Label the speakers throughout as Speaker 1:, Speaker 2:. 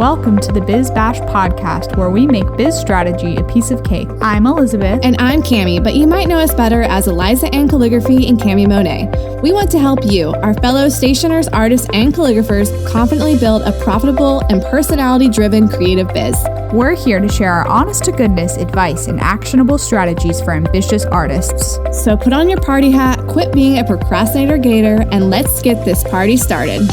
Speaker 1: Welcome to the Biz Bash podcast, where we make biz strategy a piece of cake. I'm Elizabeth.
Speaker 2: And I'm Cami, but you might know us better as Eliza Ann Calligraphy and Cami Monet. We want to help you, our fellow stationers, artists, and calligraphers, confidently build a profitable and personality-driven creative biz.
Speaker 1: We're here to share our honest-to-goodness advice and actionable strategies for ambitious artists.
Speaker 2: So put on your party hat, quit being a procrastinator gator, and let's get this party started.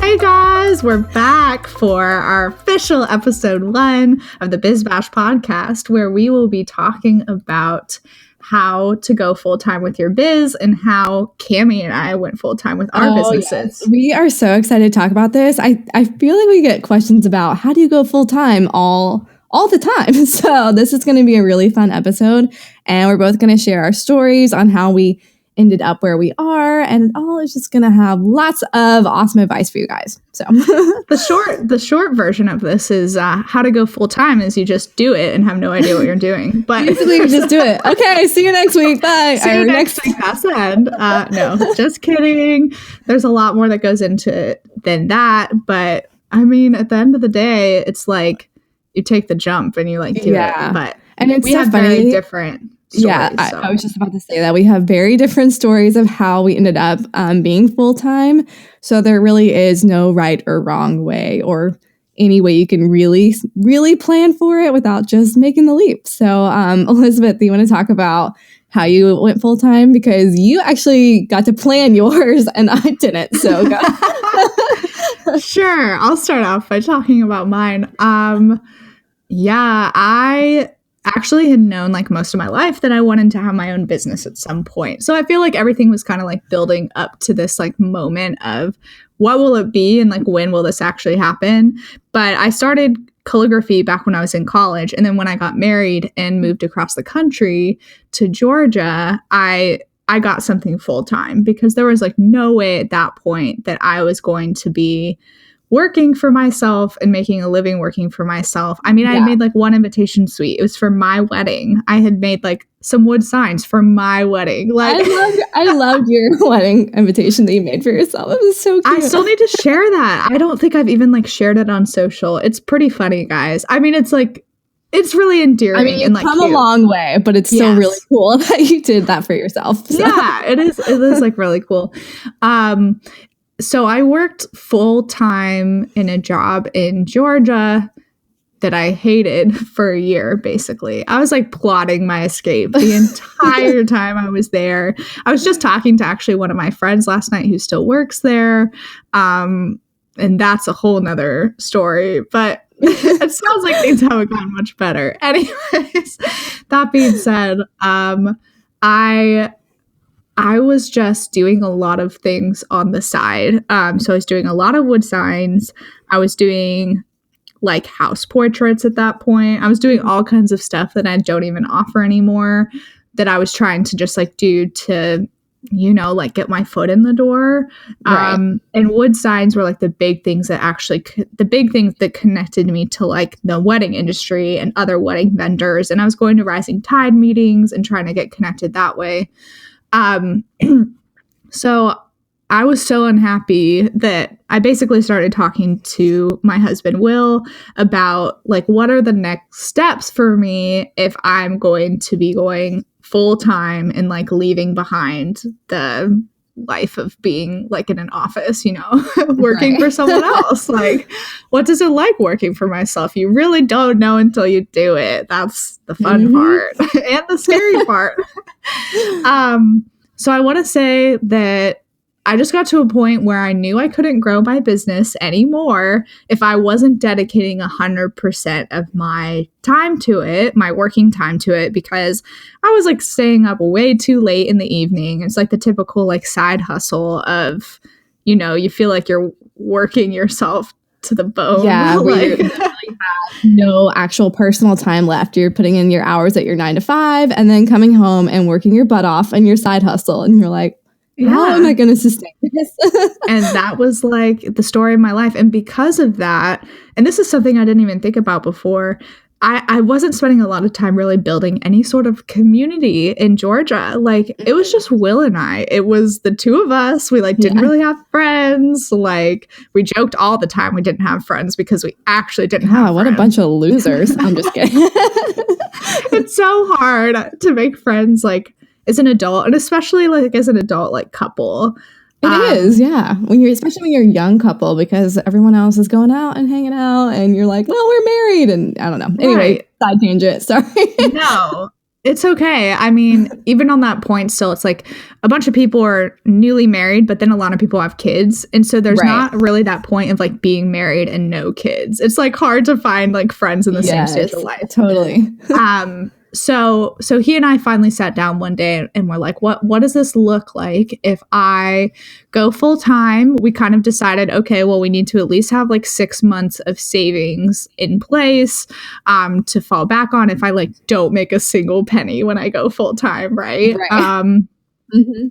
Speaker 1: Hey guys, we're back for our official episode 1 of the Biz Bash podcast, where we will be talking about how to go full-time with your biz and how Cami and I went full-time with our businesses.
Speaker 2: Yes. We are so excited to talk about this. I feel like we get questions about how do you go full-time all the time. So this is going to be a really fun episode, and we're both going to share our stories on how we ended up where we are, and it all is just gonna have lots of awesome advice for you guys. So
Speaker 1: the short version of this is how to go full time is you just do it and have no idea what you're doing. But
Speaker 2: basically, you just do it. Okay, see you next week. Bye.
Speaker 1: See you next week. That's the end. No, just kidding. There's a lot more that goes into it than that. But I mean, at the end of the day, it's like you take the jump and you do it. But
Speaker 2: it's
Speaker 1: we
Speaker 2: so
Speaker 1: have
Speaker 2: funny.
Speaker 1: very different stories,
Speaker 2: I was just about to say that we have very different stories of how we ended up being full-time. So there really is no right or wrong way or any way you can really, really plan for it without just making the leap. So Elizabeth, do you want to talk about how you went full-time? Because you actually got to plan yours and I didn't. So go.
Speaker 1: Sure. I'll start off by talking about mine. I actually had known most of my life that I wanted to have my own business at some point. So I feel like everything was kind of building up to this moment of what will it be and when will this actually happen? But I started calligraphy back when I was in college. And then when I got married and moved across the country to Georgia, I got something full time because there was no way at that point that I was going to be working for myself and making a living working for myself. I mean, I had made one invitation suite. It was for my wedding. I had made some wood signs for my wedding.
Speaker 2: I loved your wedding invitation that you made for yourself. It was so cute.
Speaker 1: I still need to share that. I don't think I've even shared it on social. It's pretty funny, guys. I mean, it's really endearing.
Speaker 2: I mean, you've come a long way, but it's still really cool that you did that for yourself. So.
Speaker 1: Yeah, it is. It is really cool. So I worked full-time in a job in Georgia that I hated for a year, basically. I was plotting my escape the entire time I was there. I was just talking to actually one of my friends last night who still works there. And that's a whole nother story, but it sounds like things haven't gotten much better. Anyways, that being said, I was just doing a lot of things on the side. So I was doing a lot of wood signs. I was doing house portraits at that point. I was doing all kinds of stuff that I don't even offer anymore that I was trying to just do to, get my foot in the door.
Speaker 2: Right.
Speaker 1: And wood signs were the big things that the big things that connected me to the wedding industry and other wedding vendors. And I was going to Rising Tide meetings and trying to get connected that way. So I was so unhappy that I basically started talking to my husband, Will, about what are the next steps for me if I'm going to be going full time and leaving behind the life of being in an office, working for someone else. What does it like working for myself? You really don't know until you do it. That's the fun part and the scary part. So I want to say that I just got to a point where I knew I couldn't grow my business anymore if I wasn't dedicating 100% of my time to it, my working time to it, because I was staying up way too late in the evening. It's the typical side hustle of, you feel like you're working yourself to the bone.
Speaker 2: Yeah, you literally have no actual personal time left. You're putting in your hours at your 9 to 5 and then coming home and working your butt off on your side hustle. And you're like, how am I going to sustain this?
Speaker 1: And that was the story of my life. And because of that, and this is something I didn't even think about before, I wasn't spending a lot of time really building any sort of community in Georgia. Like it was just Will and I. It was the two of us. We like didn't
Speaker 2: Yeah.
Speaker 1: really have friends. Like we joked all the time we didn't have friends because we actually didn't
Speaker 2: Wow,
Speaker 1: have
Speaker 2: what a
Speaker 1: friends.
Speaker 2: bunch of losers. I'm just kidding.
Speaker 1: It's so hard to make friends like as an adult, and especially like as an adult like couple.
Speaker 2: It is, yeah. Especially when you're a young couple, because everyone else is going out and hanging out, and you're like, well, we're married, and I don't know. Anyway, side tangent. Sorry.
Speaker 1: No, it's okay. I mean, even on that point, still, it's like a bunch of people are newly married, but then a lot of people have kids, and so there's not really that point of like being married and no kids. It's like hard to find like friends in the same stage of life.
Speaker 2: Totally.
Speaker 1: So he and I finally sat down one day and we're like, what does this look like if I go full time? We kind of decided, okay, well, we need to at least have like 6 months of savings in place to fall back on if I like don't make a single penny when I go full time, right?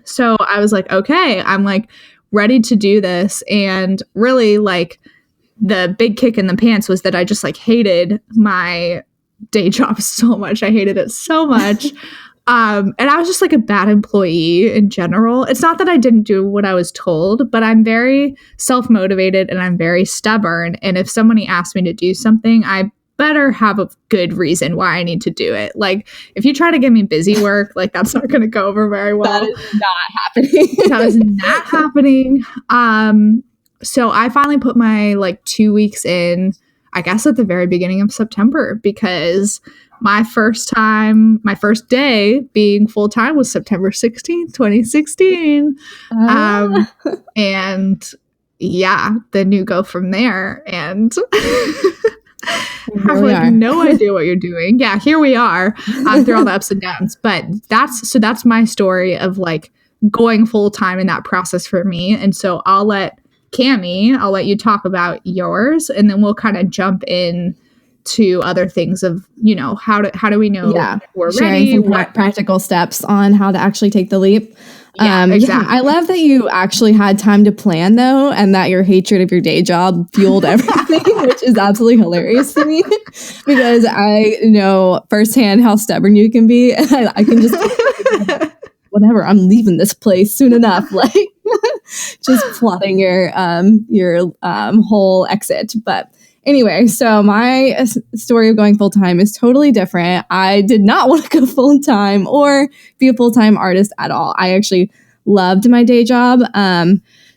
Speaker 1: So I was like, okay, I'm like ready to do this. And really like the big kick in the pants was that I just like hated my day job so much. I hated it so much. And I was just like a bad employee in general. It's not that I didn't do what I was told, but I'm very self-motivated and I'm very stubborn. And if somebody asks me to do something, I better have a good reason why I need to do it. Like if you try to give me busy work, like that's not going to go over very well.
Speaker 2: That is not happening.
Speaker 1: That is not happening. So I finally put my like 2 weeks in, I guess at the very beginning of September, because my first day being full time was September 16th, 2016. And yeah, then you go from there and have like no idea what you're doing. Yeah, here we are through all the ups and downs. But that's my story of like going full time in that process for me. And so I'll let you talk about yours, and then we'll kind of jump in to other things of, you know, how do we know we're
Speaker 2: sharing
Speaker 1: ready?
Speaker 2: Some practical steps on how to actually take the leap.
Speaker 1: Yeah, exactly.
Speaker 2: I love that you actually had time to plan though, and that your hatred of your day job fueled everything, which is absolutely hilarious to me because I know firsthand how stubborn you can be. I can just whatever, I'm leaving this place soon enough. Like just plotting your whole exit. But anyway, so my story of going full time is totally different. I did not want to go full time or be a full time artist at all. I actually loved my day job.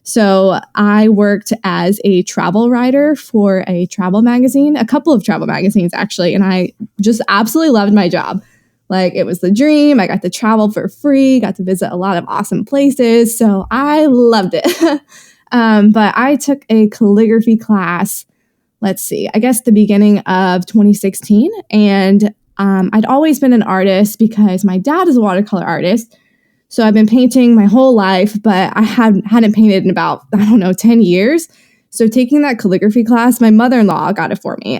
Speaker 2: So I worked as a travel writer for a travel magazine, a couple of travel magazines actually, and I just absolutely loved my job. Like it was the dream. I got to travel for free, got to visit a lot of awesome places. So I loved it. But I took a calligraphy class, let's see, I guess the beginning of 2016. And I'd always been an artist because my dad is a watercolor artist. So I've been painting my whole life, but I hadn't painted in about, 10 years. So taking that calligraphy class, my mother-in-law got it for me.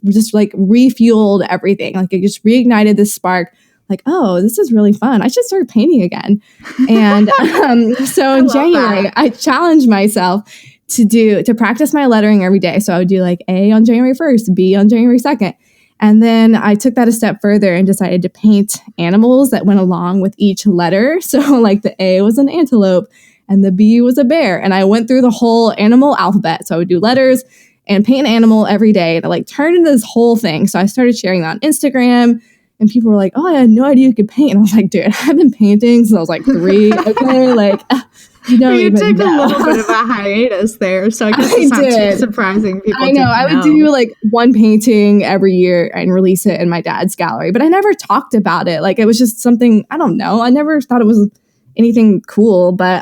Speaker 2: Just like refueled everything. Like it just reignited this spark. Like, oh, this is really fun. I should start painting again. And so in January, I challenged myself to practice my lettering every day. So I would do like A on January 1st, B on January 2nd. And then I took that a step further and decided to paint animals that went along with each letter. So like the A was an antelope and the B was a bear. And I went through the whole animal alphabet. So I would do letters and paint an animal every day. To like turn into this whole thing. So I started sharing that on Instagram, and people were like, oh, I had no idea you could paint. And I was like, dude, I've been painting since I was like 3. Okay, like you don't even
Speaker 1: took
Speaker 2: know.
Speaker 1: a little bit of a hiatus there, so I guess it's not too surprising. People
Speaker 2: I know. I would do like one painting every year and release it in my dad's gallery, but I never talked about it. Like it was just something, I don't know. I never thought it was anything cool, but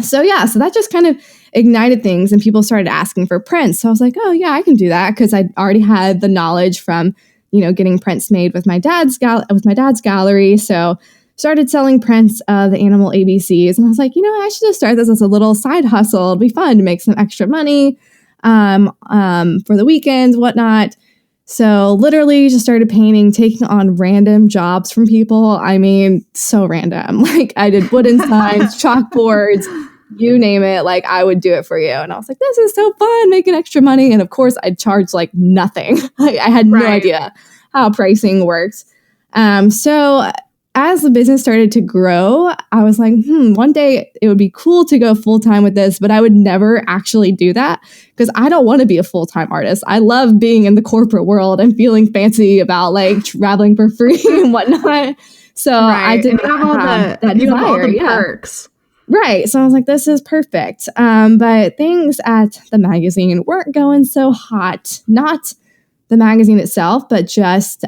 Speaker 2: so that just kind of ignited things, and people started asking for prints. So I was like, oh yeah, I can do that, because I already had the knowledge from getting prints made with my dad's gallery. So started selling prints of the animal ABCs, and I was like, I should just start this as a little side hustle. It'll be fun to make some extra money for the weekends, whatnot. So literally just started painting, taking on random jobs from people. I mean, so random. Like I did wooden signs, chalkboards, you name it, like I would do it for you. And I was like, this is so fun, making extra money. And of course, I'd charge like nothing. I had no idea how pricing works. So as the business started to grow, I was like, one day it would be cool to go full time with this, but I would never actually do that because I don't want to be a full time artist. I love being in the corporate world and feeling fancy about like traveling for free and whatnot. So I didn't have all that desire.
Speaker 1: All the perks.
Speaker 2: Right. So I was like, this is perfect. But things at the magazine weren't going so hot. Not the magazine itself, but just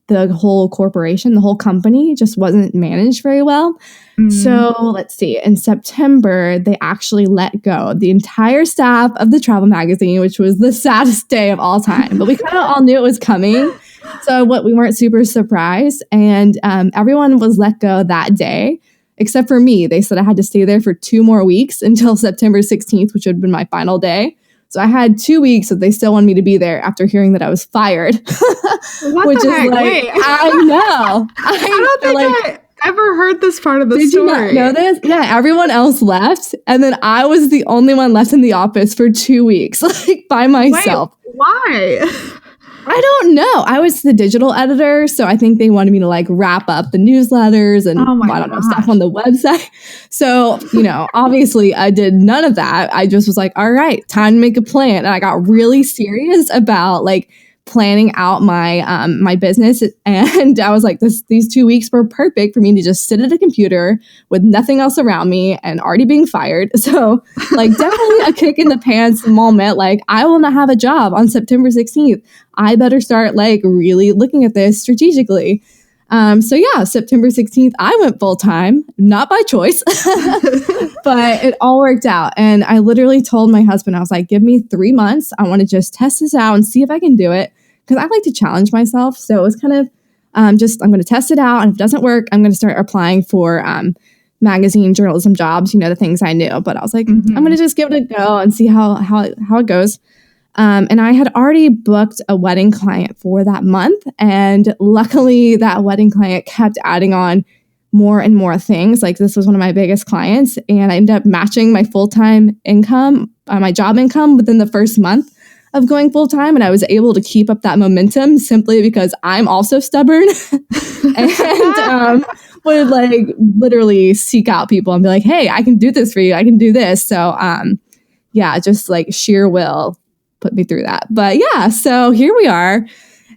Speaker 2: the whole corporation, the whole company just wasn't managed very well. So let's see. In September, they actually let go the entire staff of the travel magazine, which was the saddest day of all time. But we kind of all knew it was coming. So we weren't super surprised. And everyone was let go that day, except for me. They said I had to stay there for 2 more weeks until September 16th, which would have been my final day. So I had 2 weeks that they still wanted me to be there after hearing that I was fired.
Speaker 1: What the heck? Wait.
Speaker 2: I know.
Speaker 1: I don't think I ever heard this part of the story.
Speaker 2: Did you not know this? Yeah, everyone else left. And then I was the only one left in the office for 2 weeks, like by myself.
Speaker 1: Wait, why?
Speaker 2: I don't know. I was the digital editor, so I think they wanted me to like wrap up the newsletters and stuff on the website. So, obviously I did none of that. I just was like, all right, time to make a plan. And I got really serious about like planning out my my business, and I was like, these 2 weeks were perfect for me to just sit at a computer with nothing else around me and already being fired. So like definitely a kick in the pants moment. Like I will not have a job on September 16th. I better start like really looking at this strategically. So yeah, September 16th, I went full time, not by choice, but it all worked out. And I literally told my husband, I was like, give me 3 months. I want to just test this out and see if I can do it. Because I like to challenge myself. So it was kind of I'm going to test it out. And if it doesn't work, I'm going to start applying for magazine journalism jobs, the things I knew. But I was like, I'm going to just give it a go and see how it goes. And I had already booked a wedding client for that month. And luckily, that wedding client kept adding on more and more things. Like this was one of my biggest clients. And I ended up matching my full-time income, my job income within the first month of going full-time. And I was able to keep up that momentum simply because I'm also stubborn and would like literally seek out people and be like, hey, I can do this for you. I can do this. So yeah, just like sheer will put me through that. But yeah, so here we are.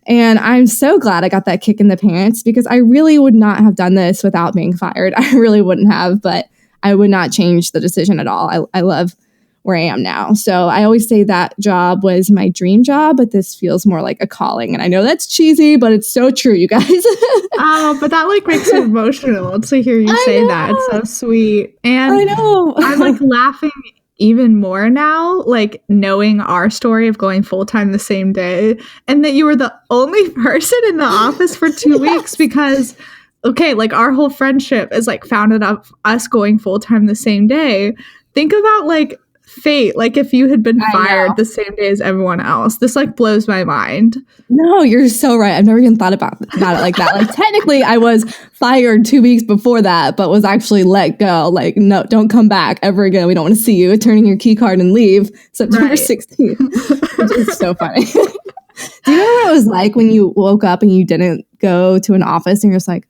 Speaker 2: And I'm so glad I got that kick in the pants because I really would not have done this without being fired. I really wouldn't have, but I would not change the decision at all. I love where I am now. So I always say that job was my dream job, but this feels more like a calling. And I know that's cheesy, but it's so true, you guys.
Speaker 1: Oh, but that like makes me emotional to hear you say that. It's so sweet. And
Speaker 2: I know.
Speaker 1: I'm like laughing even more now, like knowing our story of going full-time the same day and that you were the only person in the office for 2 weeks because, okay, like our whole friendship is like founded up us going full-time the same day. Think about like fate, like if you had been fired the same day as everyone else. This like blows my mind.
Speaker 2: No, you're so right. I've never even thought about it like that. Like technically I was fired 2 weeks before that, but was actually let go. Like, no, don't come back ever again. We don't want to see you. Turn in your key card and leave September 16th, which is so funny. Do you know what it was like when you woke up and you didn't go to an office and you're just like,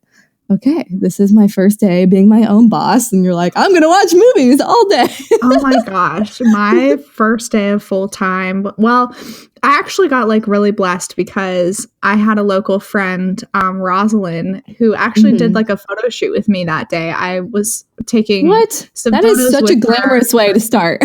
Speaker 2: okay, this is my first day being my own boss. And you're like, I'm going to watch movies all day.
Speaker 1: Oh my gosh. My first day of full time. Well, I actually got like really blessed because I had a local friend, Rosalind, who actually did like a photo shoot with me that day. I was taking some
Speaker 2: that
Speaker 1: photos
Speaker 2: is such a glamorous way to start.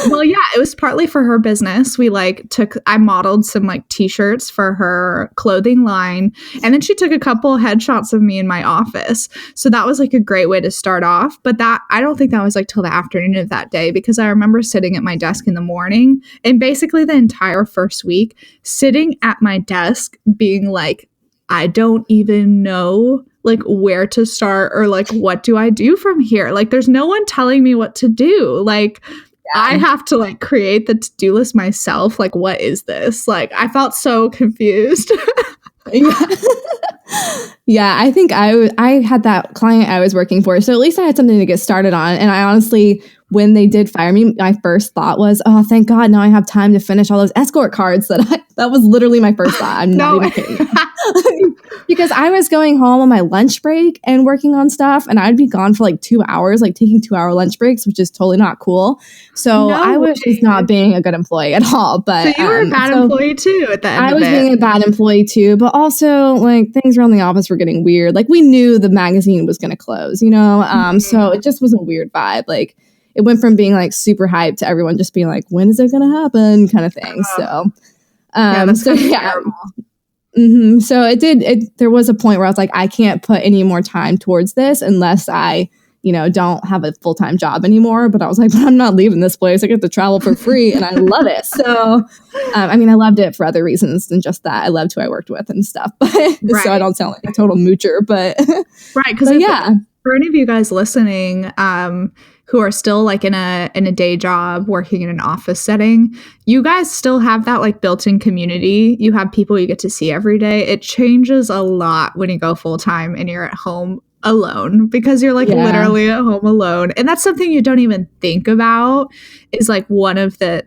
Speaker 1: Well, yeah, it was partly for her business. We like I modeled some like t-shirts for her clothing line. And then she took a couple headshots of me in my office. So that was like a great way to start off. But I don't think that was like till the afternoon of that day because I remember sitting at my desk in the morning and basically the entire first week sitting at my desk being like, I don't even know like where to start or like what do I do from here? Like there's no one telling me what to do. Like I have to like create the to-do list myself. Like what is this? Like I felt so confused.
Speaker 2: Yeah. Yeah, I think I had that client I was working for, so at least I had something to get started on. And I honestly, when they did fire me, my first thought was, "Oh, thank God, now I have time to finish all those escort cards." That was literally my first thought. I'm not
Speaker 1: No.
Speaker 2: even kidding you. Because I was going home on my lunch break and working on stuff, and I'd be gone for like 2 hours, like taking 2 hour lunch breaks, which is totally not cool. So
Speaker 1: No
Speaker 2: I was just
Speaker 1: way.
Speaker 2: not being a good employee at all.
Speaker 1: So
Speaker 2: But
Speaker 1: you were a bad employee too at the end
Speaker 2: I
Speaker 1: of
Speaker 2: was being
Speaker 1: it.
Speaker 2: a bad employee too, but also like things around the office were getting weird. Like we knew the magazine was going to close, you know? So it just was a weird vibe. Like it went from being like super hyped to everyone just being like, when is it going to happen kind of thing.
Speaker 1: Yeah, that's
Speaker 2: So
Speaker 1: kind of
Speaker 2: yeah.
Speaker 1: terrible.
Speaker 2: So there was a point where I was like, I can't put any more time towards this unless I, don't have a full-time job anymore. But I was like, but I'm not leaving this place. I get to travel for free and I love it. So, I loved it for other reasons than just that. I loved who I worked with and stuff. But so I don't sound like a total moocher, but
Speaker 1: right. Because
Speaker 2: yeah.
Speaker 1: For any of you guys listening, who are still like in a day job working in an office setting, you guys still have that like built-in community. You have people you get to see every day. It changes a lot when you go full-time and you're at home alone, because you're like literally at home alone. And that's something you don't even think about, is like one of the,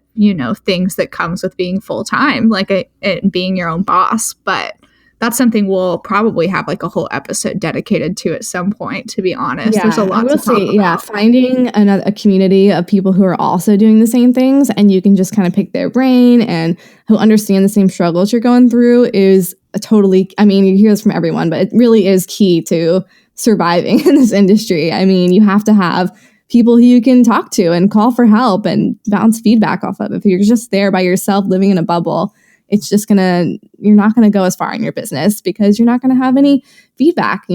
Speaker 1: things that comes with being full-time, like being your own boss. But that's something we'll probably have like a whole episode dedicated to at some point, to be honest. There's a lot to talk about.
Speaker 2: Yeah, finding a community of people who are also doing the same things and you can just kind of pick their brain and who understand the same struggles you're going through is you hear this from everyone, but it really is key to surviving in this industry. You have to have people who you can talk to and call for help and bounce feedback off of. If you're just there by yourself living in a bubble, it's just you're not gonna go as far in your business because you're not gonna have any feedback,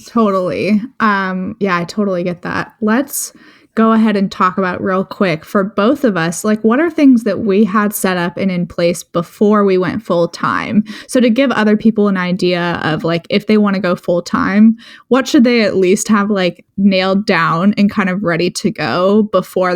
Speaker 1: Totally. Yeah, I totally get that. Let's go ahead and talk about real quick for both of us, like what are things that we had set up and in place before we went full time? So to give other people an idea of like, if they want to go full time, what should they at least have like nailed down and kind of ready to go before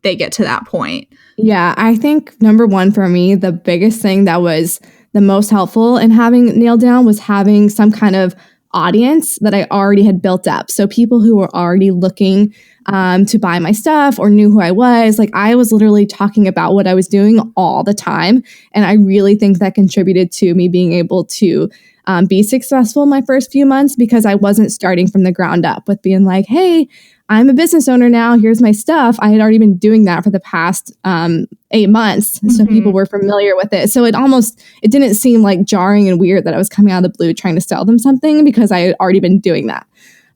Speaker 1: they get to that point?
Speaker 2: Yeah, I think number one for me, the biggest thing that was the most helpful in having nailed down was having some kind of audience that I already had built up. So people who were already looking to buy my stuff or knew who I was. Like I was literally talking about what I was doing all the time. And I really think that contributed to me being able to be successful in my first few months, because I wasn't starting from the ground up with being like, hey, I'm a business owner now. Here's my stuff. I had already been doing that for the past 8 months. So people were familiar with it. So it didn't seem like jarring and weird that I was coming out of the blue trying to sell them something, because I had already been doing that.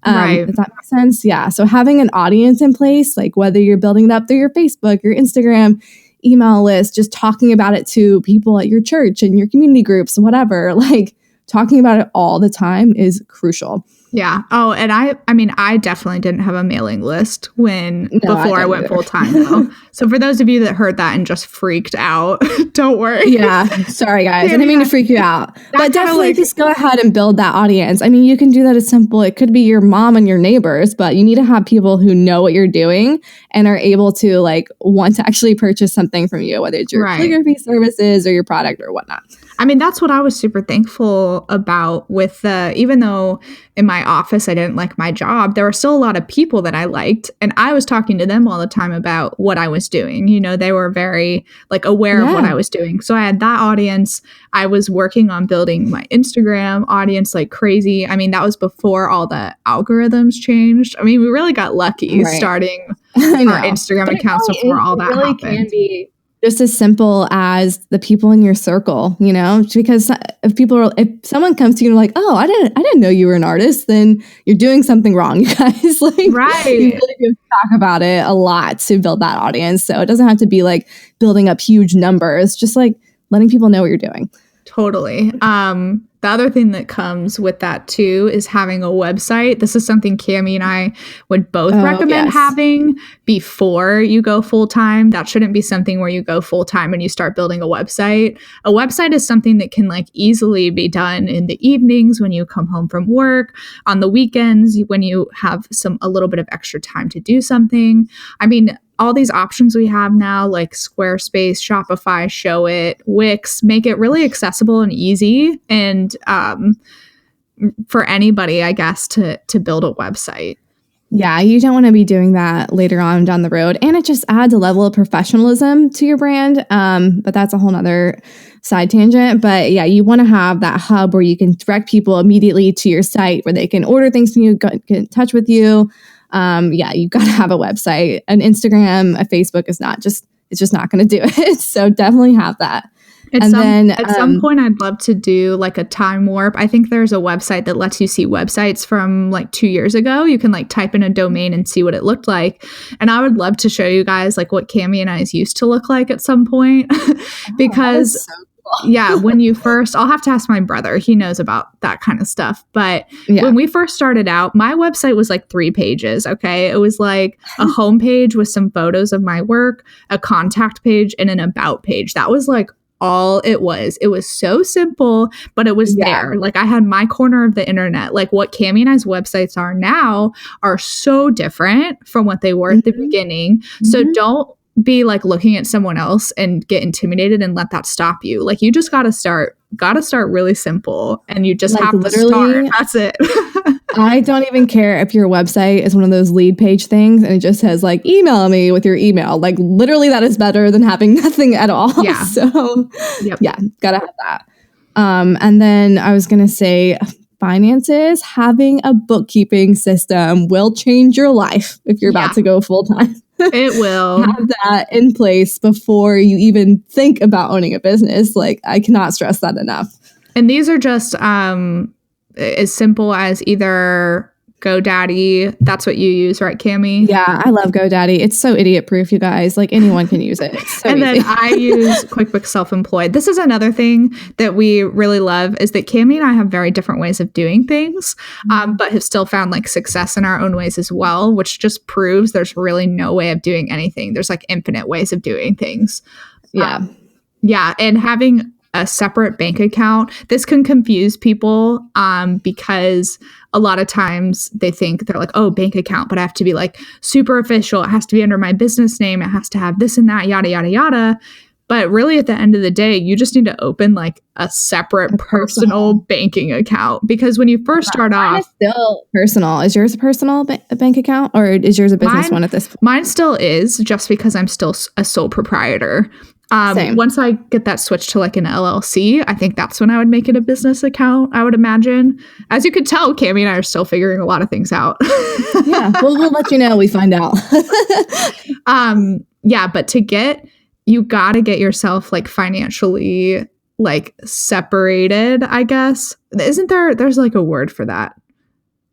Speaker 1: Right.
Speaker 2: Does that make sense? Yeah. So having an audience in place, like whether you're building it up through your Facebook, your Instagram, email list, just talking about it to people at your church and your community groups, whatever, like talking about it all the time is crucial.
Speaker 1: Yeah. Oh, and I definitely didn't have a mailing list before I went full time though. So for those of you that heard that and just freaked out, don't worry.
Speaker 2: Yeah. Sorry guys. I didn't mean to freak you out. But definitely just go ahead and build that audience. You can do that as simple. It could be your mom and your neighbors, but you need to have people who know what you're doing and are able to like want to actually purchase something from you, whether it's your calligraphy services or your product or whatnot.
Speaker 1: That's what I was super thankful about with even though in my office I didn't like my job, there were still a lot of people that I liked, and I was talking to them all the time about what I was doing. They were very like aware of what I was doing. So I had that audience. I was working on building my Instagram audience like crazy. That was before all the algorithms changed. We really got lucky starting our Instagram accounts before all that happened.
Speaker 2: Can be just as simple as the people in your circle, because if someone comes to you and like, oh, I didn't know you were an artist, then you're doing something wrong, you guys. Like,
Speaker 1: right.
Speaker 2: You really do talk about it a lot to build that audience. So it doesn't have to be like building up huge numbers, just like letting people know what you're doing.
Speaker 1: Totally. The other thing that comes with that too is having a website. This is something Cammie and I would both recommend having before you go full time. That shouldn't be something where you go full time and you start building a website. A website is something that can like easily be done in the evenings when you come home from work, on the weekends when you have a little bit of extra time to do something. all these options we have now, like Squarespace, Shopify, Showit, Wix, make it really accessible and easy, and for anybody, I guess, to build a website.
Speaker 2: Yeah, you don't want to be doing that later on down the road. And it just adds a level of professionalism to your brand. But that's a whole nother side tangent. But yeah, you want to have that hub where you can direct people immediately to your site where they can order things from you, get in touch with you. Yeah, you got to have a website. An Instagram, a Facebook it's just not going to do it. So definitely have that.
Speaker 1: At some point, I'd love to do like a time warp. I think there's a website that lets you see websites from like 2 years ago. You can like type in a domain and see what it looked like. And I would love to show you guys like what Cami and I's used to look like at some point. Because yeah, when you first, I'll have to ask my brother. He knows about that kind of stuff. But when we first started out, my website was like 3 pages. Okay. It was like a homepage with some photos of my work, a contact page, and an about page. That was like all it was. It was so simple, but it was there. Like I had my corner of the internet. Like what Cami and I's websites are now are so different from what they were at the beginning. So don't be like looking at someone else and get intimidated and let that stop you. Like you just gotta start really simple, and you just like have to start. That's it.
Speaker 2: I don't even care if your website is one of those lead page things and it just says like email me with your email. Like literally that is better than having nothing at all.
Speaker 1: Yeah.
Speaker 2: So yeah, gotta have that. And then I was gonna say finances, having a bookkeeping system will change your life if you're about to go full time.
Speaker 1: It will.
Speaker 2: Have that in place before you even think about owning a business. Like I cannot stress that enough.
Speaker 1: And these are just as simple as either GoDaddy. That's what you use, right, Cami?
Speaker 2: Yeah, I love GoDaddy. It's so idiot proof, you guys. Like anyone can use it. It's so
Speaker 1: and
Speaker 2: easy.
Speaker 1: Then I use QuickBooks Self-Employed. This is another thing that we really love is that Cami and I have very different ways of doing things, but have still found like success in our own ways as well, which just proves there's really no way of doing anything. There's like infinite ways of doing things.
Speaker 2: Yeah.
Speaker 1: And having a separate bank account, this can confuse people because a lot of times they think they're like, oh, bank account, but I have to be like super official. It has to be under my business name. It has to have this and that, yada, yada, yada. But really at the end of the day, you just need to open like a separate personal banking account, because when you first start off,
Speaker 2: still personal. Is yours a personal bank account, or is yours a business one at this point?
Speaker 1: Mine still is, just because I'm still a sole proprietor. Once I get that switched to like an LLC, I think that's when I would make it a business account, I would imagine. As you could tell, Cami and I are still figuring a lot of things out.
Speaker 2: Yeah, we'll let you know we find out.
Speaker 1: But you got to get yourself like financially like separated, I guess. There's like a word for that.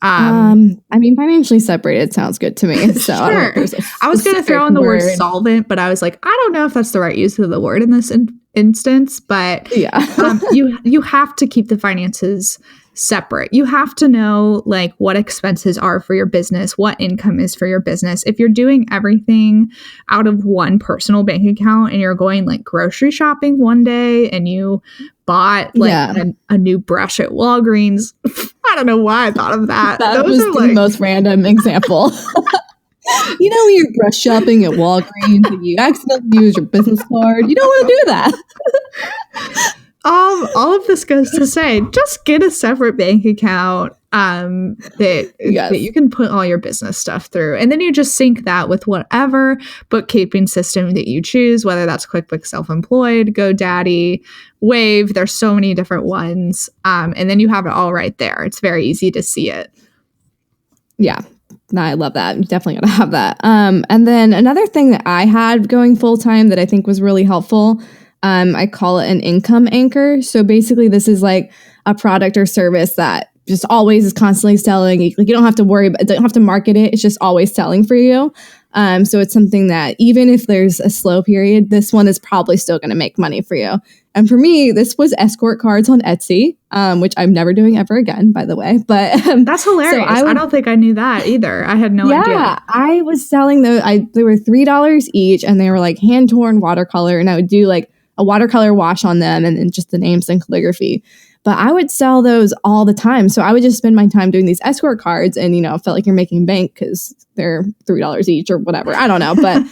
Speaker 2: I mean, financially separated sounds good to me. So
Speaker 1: sure. I was going to throw in the word solvent, but I was like, I don't know if that's the right use of the word in this instance. But you have to keep the finances separate. You have to know like what expenses are for your business, what income is for your business. If you're doing everything out of one personal bank account and you're going like grocery shopping one day and you bought like a new brush at Walgreens, I don't know why I thought of that.
Speaker 2: That was the most random example. You know, when you're brush shopping at Walgreens and you accidentally use your business card, you don't want to do that.
Speaker 1: All of this goes to say, just get a separate bank account that you can put all your business stuff through. And then you just sync that with whatever bookkeeping system that you choose, whether that's QuickBooks Self-Employed, GoDaddy, Wave. There's so many different ones. And then you have it all right there. It's very easy to see it.
Speaker 2: Yeah. No, I love that. Definitely going to have that. And then another thing that I had going full time that I think was really helpful, I call it an income anchor. So basically this is like a product or service that just always is constantly selling. Like you don't have to worry about, don't have to market it. It's just always selling for you. So it's something that even if there's a slow period, this one is probably still going to make money for you. And for me, this was escort cards on Etsy, which I'm never doing ever again, by the way. But
Speaker 1: that's hilarious. So I don't think I knew that either. I had no idea.
Speaker 2: Yeah, I was selling those. They were $3 each, and they were like hand torn watercolor, and I would do like a watercolor wash on them, and then just the names and calligraphy. but I would sell those all the time. So I would just spend my time doing these escort cards and, it felt like you're making bank because they're $3 each or whatever. I don't know. But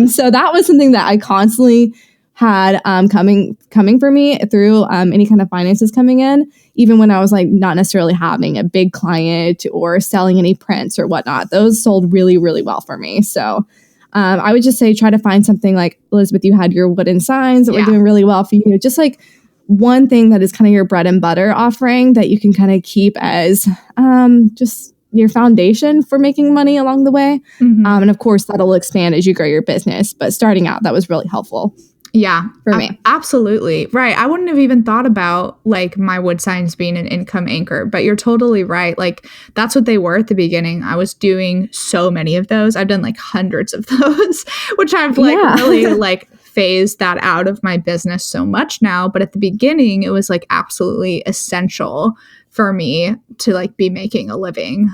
Speaker 2: so that was something that I constantly had coming for me through any kind of finances coming in, even when I was like not necessarily having a big client or selling any prints or whatnot. Those sold really, really well for me. So I would just say try to find something like, Elizabeth, you had your wooden signs that were doing really well for you. Just like one thing that is kind of your bread and butter offering that you can kind of keep as just your foundation for making money along the way. And of course, that'll expand as you grow your business. But starting out, that was really helpful.
Speaker 1: Yeah,
Speaker 2: for me.
Speaker 1: Absolutely. Right. I wouldn't have even thought about like my wood signs being an income anchor, but you're totally right. Like that's what they were at the beginning. I was doing so many of those. I've done like hundreds of those, which I've like really like phased that out of my business so much now. But at the beginning, it was like absolutely essential for me to like be making a living.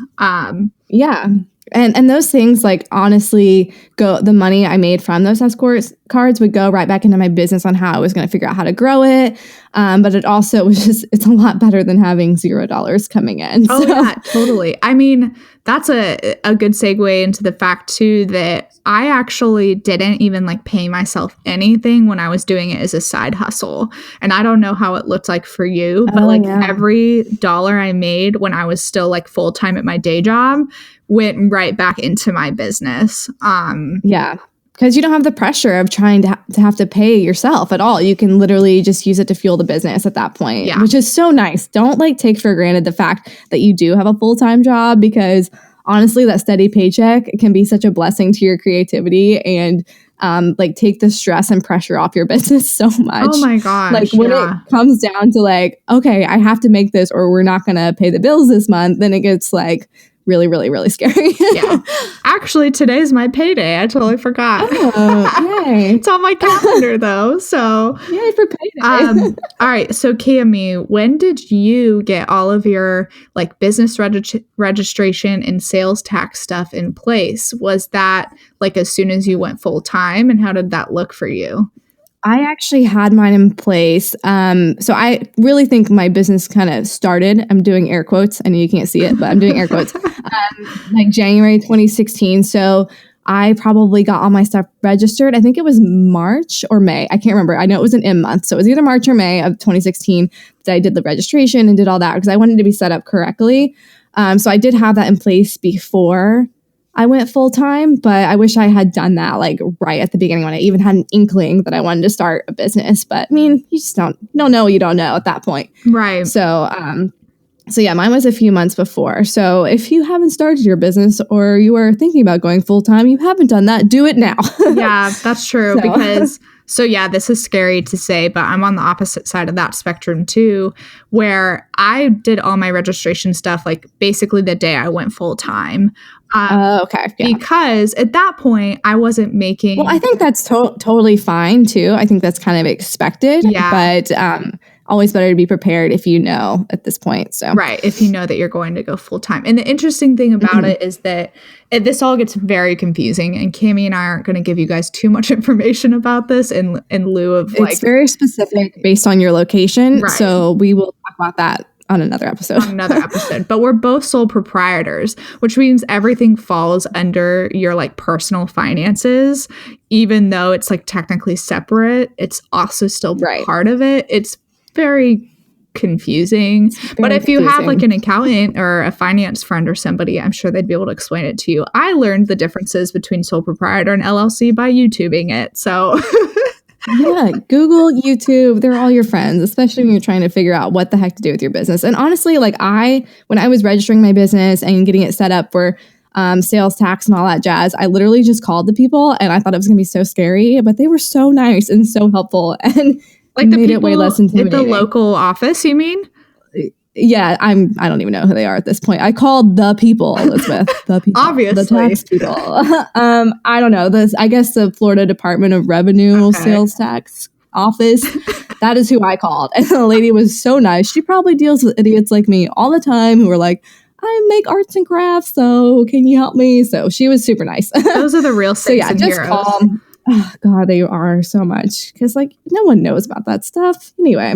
Speaker 2: Yeah. And those things, like, honestly, the money I made from those escort cards would go right back into my business on how I was going to figure out how to grow it. But it also was just, it's a lot better than having $0 coming in.
Speaker 1: Oh, yeah, totally. I mean, that's a good segue into the fact, too, that I actually didn't even like pay myself anything when I was doing it as a side hustle. And I don't know how it looked like for you, but every dollar I made when I was still like full time at my day job went right back into my business.
Speaker 2: Because you don't have the pressure of trying to have to pay yourself at all. You can literally just use it to fuel the business at that point, which is so nice. Don't like take for granted the fact that you do have a full-time job, because honestly, that steady paycheck can be such a blessing to your creativity and like take the stress and pressure off your business so much.
Speaker 1: Oh my gosh.
Speaker 2: Like when it comes down to like, okay, I have to make this or we're not going to pay the bills this month, then it gets like really, really, really scary.
Speaker 1: Actually, today's my payday. I totally forgot.
Speaker 2: Oh, yay.
Speaker 1: It's on my calendar though. So
Speaker 2: yay for payday.
Speaker 1: All right. So Cami, when did you get all of your like business registration and sales tax stuff in place? Was that like as soon as you went full time, and how did that look for you?
Speaker 2: I actually had mine in place. So I really think my business kind of started, I'm doing air quotes. I know you can't see it, but I'm doing air quotes, like January 2016. So I probably got all my stuff registered. I think it was March or May. I can't remember. I know it was an M month. So it was either March or May of 2016 that I did the registration and did all that because I wanted to be set up correctly. So I did have that in place before I went full time, but I wish I had done that like right at the beginning when I even had an inkling that I wanted to start a business. But I mean, you just don't know what you don't know at that point.
Speaker 1: Right.
Speaker 2: So yeah, mine was a few months before. So if you haven't started your business or you are thinking about going full time, you haven't done that, do it now.
Speaker 1: Yeah, that's true. So yeah, this is scary to say, but I'm on the opposite side of that spectrum too, where I did all my registration stuff like basically the day I went full time.
Speaker 2: Okay. Yeah.
Speaker 1: Because at that point, I wasn't making...
Speaker 2: Well, I think that's totally fine too. I think that's kind of expected. Yeah. But always better to be prepared if you know at this point. So
Speaker 1: right, if you know that you're going to go full time. And the interesting thing about it is that this all gets very confusing. And Cami and I aren't going to give you guys too much information about this in lieu of like...
Speaker 2: It's very specific based on your location. Right. So we will talk about that on another episode.
Speaker 1: But we're both sole proprietors, which means everything falls under your like personal finances, even though it's like technically separate. It's also still part of it. It's very confusing. But if you have like an accountant or a finance friend or somebody, I'm sure they'd be able to explain it to you. I learned the differences between sole proprietor and LLC by YouTubing it. So
Speaker 2: yeah, Google, YouTube, they're all your friends, especially when you're trying to figure out what the heck to do with your business. And honestly, like when I was registering my business and getting it set up for sales tax and all that jazz, I literally just called the people and I thought it was going to be so scary, but they were so nice and so helpful and
Speaker 1: like
Speaker 2: made it way less intimidating.
Speaker 1: At the local office, you mean?
Speaker 2: Yeah, I don't even know who they are at this point. I called the people, Elizabeth. The people.
Speaker 1: Obviously.
Speaker 2: The tax people. I don't know. I guess the Florida Department of Revenue sales tax office. That is who I called. And the lady was so nice. She probably deals with idiots like me all the time who are like, I make arts and crafts, so can you help me? So she was super nice.
Speaker 1: Those are the real saints and
Speaker 2: just
Speaker 1: heroes.
Speaker 2: Call. Oh, God, they are so much. Because like no one knows about that stuff. Anyway.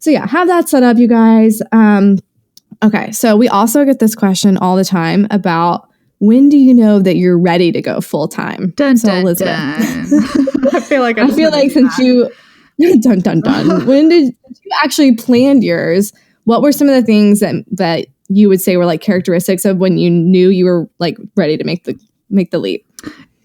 Speaker 2: So yeah, have that set up, you guys. Okay, so we also get this question all the time about when do you know that you're ready to go full time?
Speaker 1: Dun,
Speaker 2: So
Speaker 1: dun,
Speaker 2: Elizabeth,
Speaker 1: dun. I feel like
Speaker 2: I feel like since you dun dun dun, since you actually planned yours, what were some of the things that you would say were like characteristics of when you knew you were like ready to make the leap?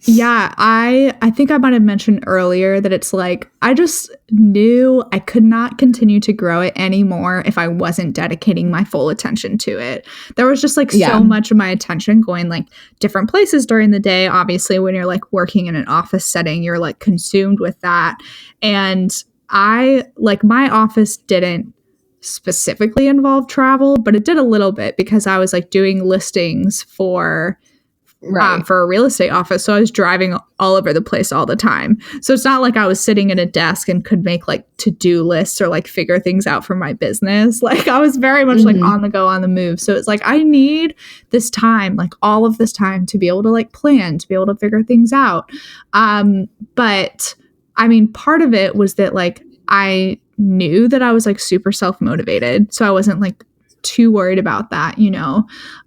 Speaker 1: Yeah, I think I might have mentioned earlier that it's like I just knew I could not continue to grow it anymore if I wasn't dedicating my full attention to it. There was just like so much of my attention going like different places during the day. Obviously, when you're like working in an office setting, you're like consumed with that. And I like my office didn't specifically involve travel, but it did a little bit because I was like doing listings for a real estate office. So I was driving all over the place all the time. So it's not like I was sitting at a desk and could make like to-do lists or like figure things out for my business. Like I was very much like on the go, on the move. So it's like, I need this time, like all of this time to be able to like plan, to be able to figure things out. But I mean, part of it was that like, I knew that I was like super self-motivated. So I wasn't like too worried about that, you know?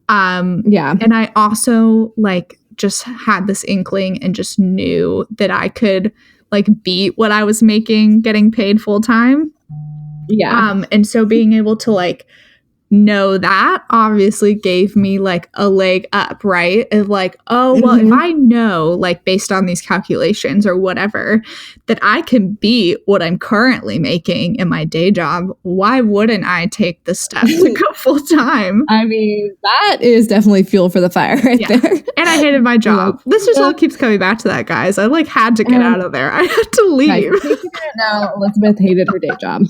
Speaker 1: And I also like just had this inkling and just knew that I could like beat what I was making getting paid full time. Yeah. And so being able to like know that obviously gave me like a leg up, right? Of like, oh, well, if I know, like based on these calculations or whatever, that I can beat what I'm currently making in my day job, why wouldn't I take the step to go full time?
Speaker 2: I mean, that is definitely fuel for the fire right there.
Speaker 1: And I hated my job. This just all keeps coming back to that, guys. I like had to get out of there. I had to leave.
Speaker 2: Guys, now Elizabeth hated her day job.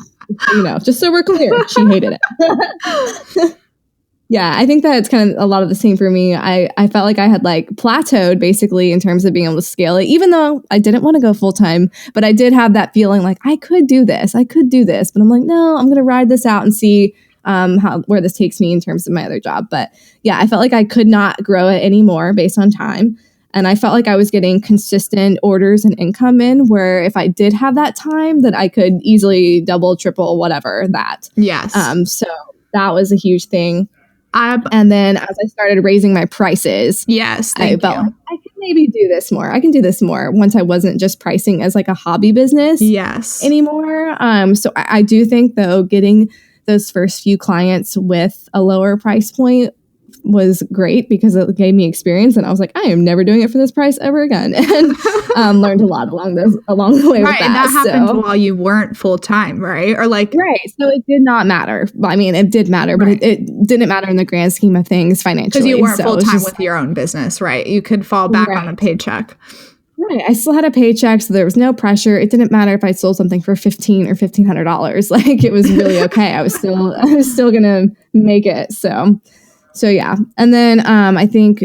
Speaker 2: You know, just so we're clear, she hated it. Yeah, I think that it's kind of a lot of the same for me. I felt like I had like plateaued basically in terms of being able to scale it, even though I didn't want to go full time, but I did have that feeling like I could do this. But I'm like, no, I'm going to ride this out and see where this takes me in terms of my other job. But yeah, I felt like I could not grow it anymore based on time. And I felt like I was getting consistent orders and income in where if I did have that time, that I could easily double, triple, whatever that.
Speaker 1: Yes.
Speaker 2: So that was a huge thing. And then as I started raising my prices, I felt like I can maybe do this more. I can do this more once I wasn't just pricing as like a hobby business anymore. So I do think though, getting those first few clients with a lower price point was great because it gave me experience, and I was like, I am never doing it for this price ever again, and learned a lot along the way.
Speaker 1: Right,
Speaker 2: with that.
Speaker 1: And that happened while you weren't full time, right? Or like,
Speaker 2: right. So it did not matter. I mean, it did matter, but it didn't matter in the grand scheme of things financially
Speaker 1: because you weren't full time with your own business, right? You could fall back on a paycheck.
Speaker 2: Right. I still had a paycheck, so there was no pressure. It didn't matter if I sold something for $1,500 or $1,500. Like it was really okay. I was still gonna make it. So yeah. And then I think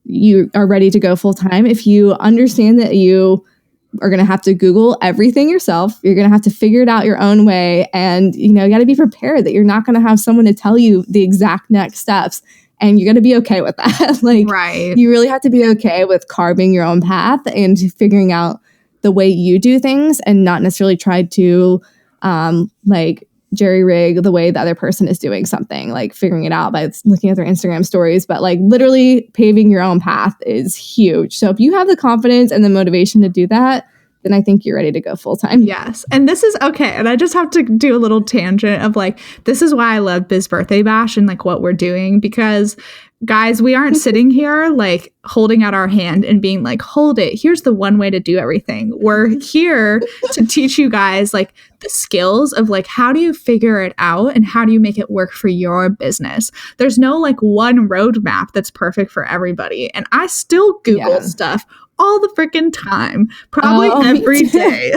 Speaker 2: you are ready to go full time if you understand that you are going to have to Google everything yourself. You're going to have to figure it out your own way. And, you know, you got to be prepared that you're not going to have someone to tell you the exact next steps. And you're going to be okay with that. Like, you really have to be okay with carving your own path and figuring out the way you do things and not necessarily try to like jerry rig the way the other person is doing something, like figuring it out by looking at their Instagram stories. But like literally paving your own path is huge. So if you have the confidence and the motivation to do that, then I think you're ready to go full time.
Speaker 1: Yes. And this is okay. And I just have to do a little tangent of like, this is why I love Biz Birthday Bash and like what we're doing, because guys, we aren't sitting here like holding out our hand and being like, hold it, here's the one way to do everything. We're here to teach you guys like the skills of like, how do you figure it out and how do you make it work for your business? There's no like one roadmap that's perfect for everybody. And I still Google stuff all the freaking time, probably every day.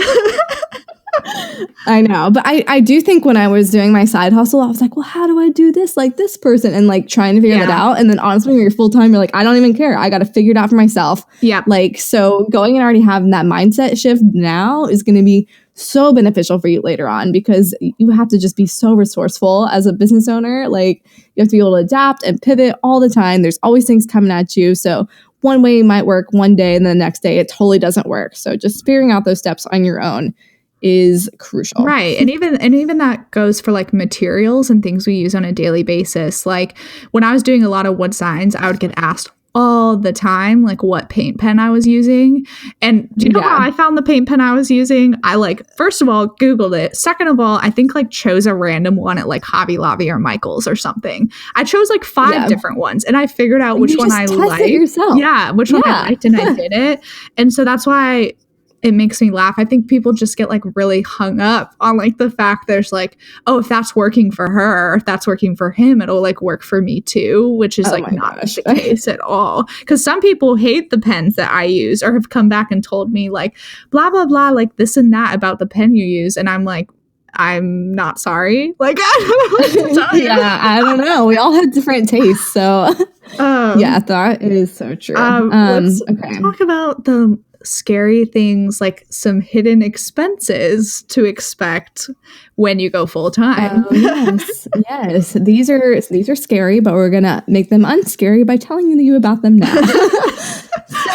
Speaker 2: I know. But I do think when I was doing my side hustle, I was like, well, how do I do this like this person? And like trying to figure that out. And then honestly, when you're full time, you're like, I don't even care. I got to figure it out for myself.
Speaker 1: Yeah.
Speaker 2: Like, so going and already having that mindset shift now is going to be so beneficial for you later on, because you have to just be so resourceful as a business owner. Like you have to be able to adapt and pivot all the time. There's always things coming at you. So one way might work one day and then the next day it totally doesn't work. So just figuring out those steps on your own is crucial.
Speaker 1: Right. And even that goes for like materials and things we use on a daily basis. Like when I was doing a lot of wood signs, I would get asked all the time like what paint pen I was using. And do you know how I found the paint pen I was using? I like, first of all, Googled it. Second of all, I think like chose a random one at like Hobby Lobby or Michael's or something. I chose like 5 different ones and I figured out which one I liked. Yeah, which one I liked, and I did it. And so that's why it makes me laugh. I think people just get like really hung up on like the fact there's like, oh, if that's working for her, or if that's working for him, it'll like work for me too, which is like not the case at all. Because some people hate the pens that I use or have come back and told me like blah, blah, blah, like this and that about the pen you use. And I'm like, I'm not sorry. Like, I don't know what to tell you.
Speaker 2: Yeah, I don't know. We all have different tastes. So yeah, that is so true.
Speaker 1: Let's talk about the scary things, like some hidden expenses to expect when you go full time.
Speaker 2: Yes. These are scary, but we're gonna make them unscary by telling you about them now.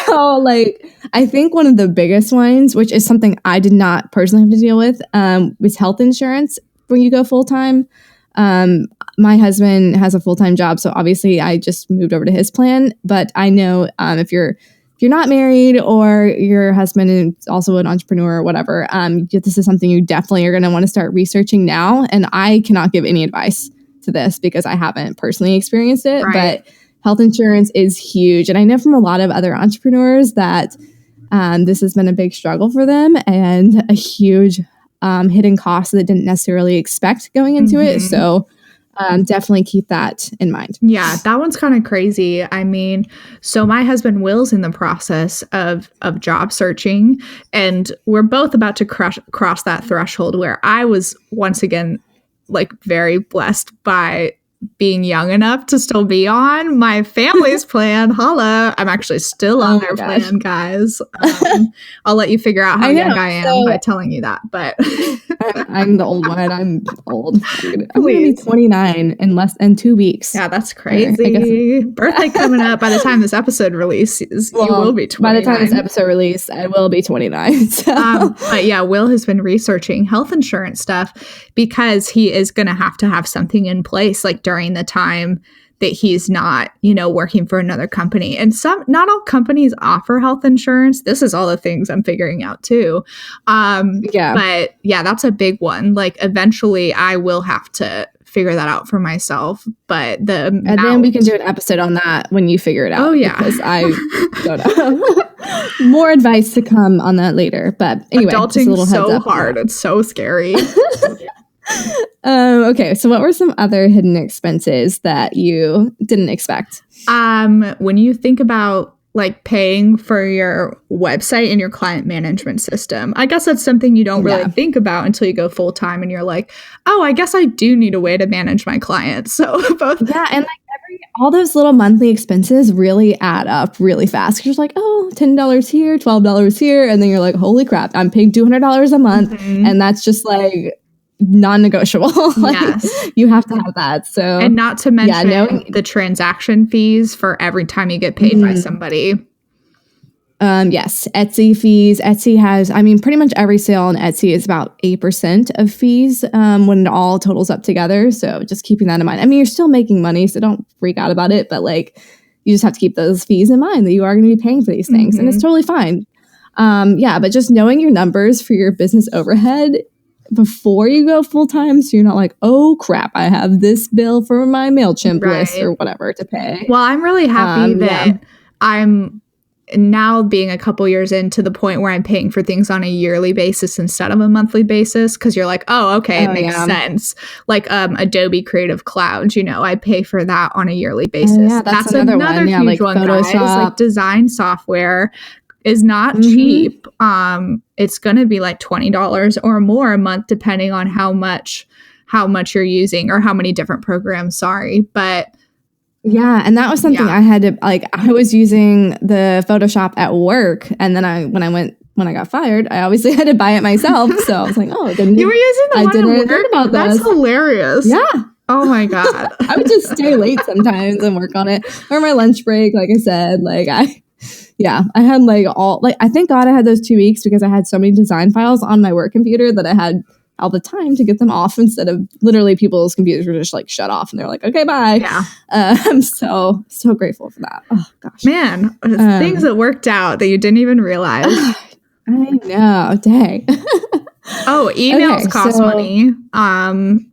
Speaker 2: So, like, I think one of the biggest ones, which is something I did not personally have to deal with, was health insurance when you go full time. My husband has a full-time job, so obviously I just moved over to his plan. But I know if you're not married or your husband is also an entrepreneur or whatever, this is something you definitely are going to want to start researching now. And I cannot give any advice to this because I haven't personally experienced it, but health insurance is huge. And I know from a lot of other entrepreneurs that this has been a big struggle for them and a huge hidden cost that they didn't necessarily expect going into it. So definitely keep that in mind.
Speaker 1: Yeah, that one's kind of crazy. I mean, so my husband Will's in the process of job searching, and we're both about to cross that threshold where I was once again like very blessed by being young enough to still be on my family's plan. Holla. I'm actually still on their plan, guys. I'll let you figure out how young I am by telling you that. But
Speaker 2: I'm the old one. I'm old. I'm going to be 29 in less than 2 weeks.
Speaker 1: Yeah, that's crazy. Birthday coming up. By the time this episode releases, you will be 29.
Speaker 2: By the time this episode releases, I will be 29. So.
Speaker 1: But yeah, Will has been researching health insurance stuff because he is going to have something in place like during the time that he's not, working for another company. And not all companies offer health insurance. This is all the things I'm figuring out too. But yeah, that's a big one. Like eventually I will have to figure that out for myself. But then
Speaker 2: we can do an episode on that when you figure it out.
Speaker 1: Oh yeah.
Speaker 2: Because I don't know. More advice to come on that later. But anyway,
Speaker 1: adulting's so hard. It's so scary.
Speaker 2: Okay, so what were some other hidden expenses that you didn't expect?
Speaker 1: When you think about like paying for your website and your client management system, I guess that's something you don't really think about until you go full time and you're like, oh, I guess I do need a way to manage my clients. So both. Yeah,
Speaker 2: and like all those little monthly expenses really add up really fast. Because you're like, oh, $10 here, $12 here, and then you're like, holy crap, I'm paying $200 a month, and that's just like non-negotiable. You have to have that. So,
Speaker 1: and not to mention the transaction fees for every time you get paid by somebody.
Speaker 2: Yes, Etsy fees. Etsy has, pretty much every sale on Etsy is about 8% of fees when it all totals up together. So just keeping that in mind. You're still making money, so don't freak out about it. But like, you just have to keep those fees in mind that you are going to be paying for these things, and it's totally fine. But just knowing your numbers for your business overhead before you go full time, so you're not like, oh crap, I have this bill for my MailChimp list or whatever to pay.
Speaker 1: Well, I'm really happy that I'm now being a couple years into the point where I'm paying for things on a yearly basis instead of a monthly basis, because you're like, oh, okay, it makes sense. Like Adobe Creative Cloud, I pay for that on a yearly basis.
Speaker 2: That's another one.
Speaker 1: Huge
Speaker 2: like
Speaker 1: one,
Speaker 2: Photoshop.
Speaker 1: guys. Like design software is not cheap. It's going to be like $20 or more a month, depending on how much you're using or how many different programs. But
Speaker 2: yeah, and that was something I had to I was using the Photoshop at work, and then when I got fired, I obviously had to buy it myself. So I was like, oh,
Speaker 1: you were using the one at work? About That's hilarious.
Speaker 2: Yeah.
Speaker 1: Oh my God.
Speaker 2: I would just stay late sometimes and work on it, or my lunch break. Like I said, Yeah, I had I thank God I had those 2 weeks because I had so many design files on my work computer that I had all the time to get them off instead of literally people's computers were just like shut off and they're like, okay, bye.
Speaker 1: Yeah.
Speaker 2: I'm so grateful for that. Oh gosh.
Speaker 1: Man, things that worked out that you didn't even realize.
Speaker 2: I know. Dang.
Speaker 1: Oh, emails cost
Speaker 2: so-
Speaker 1: money.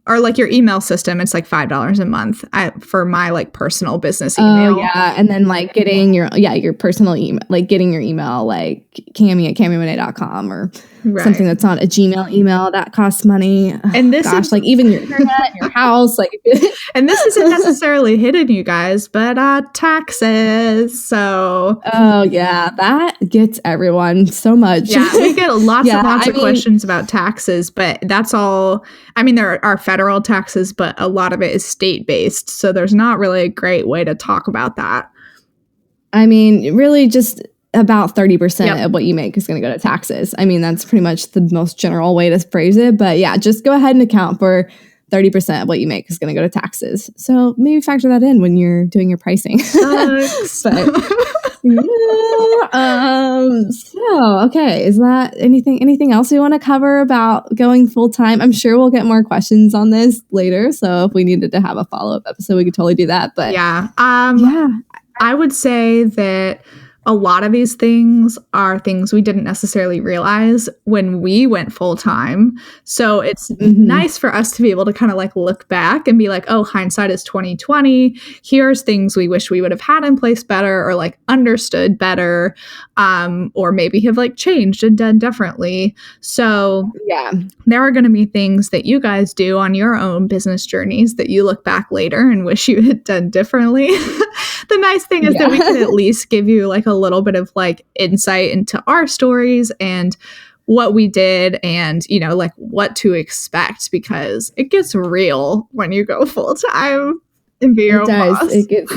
Speaker 1: Or like your email system, it's like $5 a month for my like personal business email.
Speaker 2: Oh yeah, and then like getting your personal email, like getting your email like Cami at CamiMonet.com or something that's not a Gmail email that costs money.
Speaker 1: And this
Speaker 2: is like even your internet, your house, like.
Speaker 1: And this isn't necessarily hidden, you guys, but taxes. So.
Speaker 2: Oh yeah, that gets everyone so much.
Speaker 1: Yeah, we get lots of questions about taxes, but that's all. I mean, there are federal taxes, but a lot of it is state-based. So there's not really a great way to talk about that.
Speaker 2: I mean, really just about 30% of what you make is going to go to taxes. I mean, that's pretty much the most general way to phrase it. But yeah, just go ahead and account for 30% of what you make is going to go to taxes. So maybe factor that in when you're doing your pricing. So okay, is that anything else we want to cover about going full time? I'm sure we'll get more questions on this later. So if we needed to have a follow-up episode, we could totally do that. But
Speaker 1: I would say that a lot of these things are things we didn't necessarily realize when we went full time. So it's nice for us to be able to kind of like look back and be like, oh, hindsight is 2020. Here's things we wish we would have had in place better or like understood better, or maybe have like changed and done differently. So there are going to be things that you guys do on your own business journeys that you look back later and wish you had done differently. The nice thing is that we can at least give you like a little bit of like insight into our stories and what we did and, you know, like what to expect, because it gets real when you go full time and be your own boss.
Speaker 2: It gets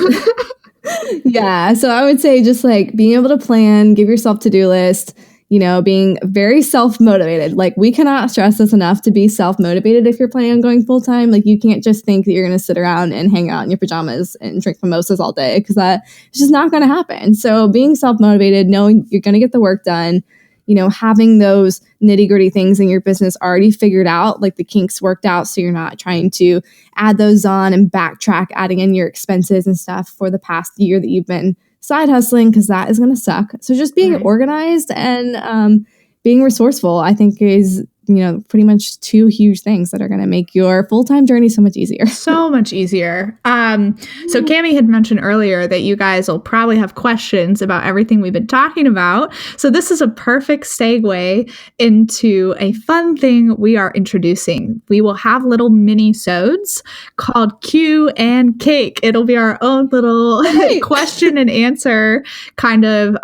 Speaker 2: yeah. So I would say just like being able to plan, give yourself to-do list, you know, being very self-motivated. Like we cannot stress this enough to be self-motivated if you're planning on going full-time. Like you can't just think that you're going to sit around and hang out in your pajamas and drink mimosas all day because that is just not going to happen. So being self-motivated, knowing you're going to get the work done, you know, having those nitty-gritty things in your business already figured out, like the kinks worked out so you're not trying to add those on and backtrack, adding in your expenses and stuff for the past year that you've been side hustling, because that is going to suck. So just being organized and being resourceful, I think is, you know, pretty much two huge things that are going to make your full-time journey so much easier.
Speaker 1: So much easier. So Cami had mentioned earlier that you guys will probably have questions about everything we've been talking about. So this is a perfect segue into a fun thing we are introducing. We will have little mini-sodes called Q and Cake. It'll be our own little question and answer kind of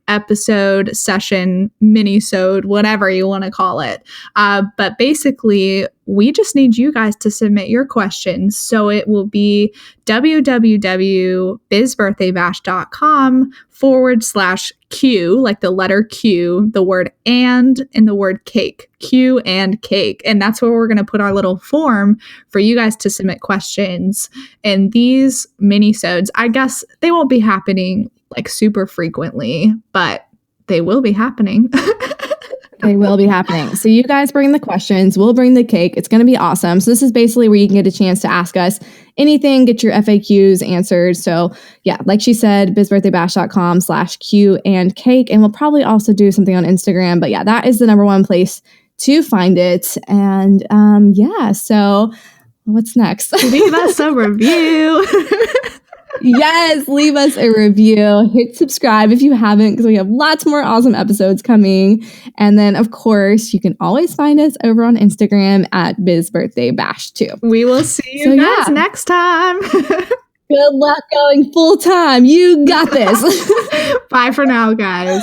Speaker 1: episode, session, mini-sode, whatever you want to call it. But basically, we just need you guys to submit your questions. So it will be www.bizbirthdaybash.com/Q, like the letter Q, the word and the word cake, Q and cake. And that's where we're going to put our little form for you guys to submit questions. And these mini-sodes, I guess they won't be happening like super frequently, but they will be happening.
Speaker 2: They will be happening. So you guys bring the questions, we'll bring the cake. It's going to be awesome. So this is basically where you can get a chance to ask us anything, get your FAQs answered. So yeah, like she said, bizbirthdaybash.com/Q and cake. And we'll probably also do something on Instagram. But yeah, that is the number one place to find it. And so what's next?
Speaker 1: Leave us a review.
Speaker 2: Yes, leave us a review. Hit subscribe if you haven't, because we have lots more awesome episodes coming. And then, of course, you can always find us over on Instagram at bizbirthdaybash too.
Speaker 1: We will see you guys next time.
Speaker 2: Good luck going full time. You got this.
Speaker 1: Bye for now, guys.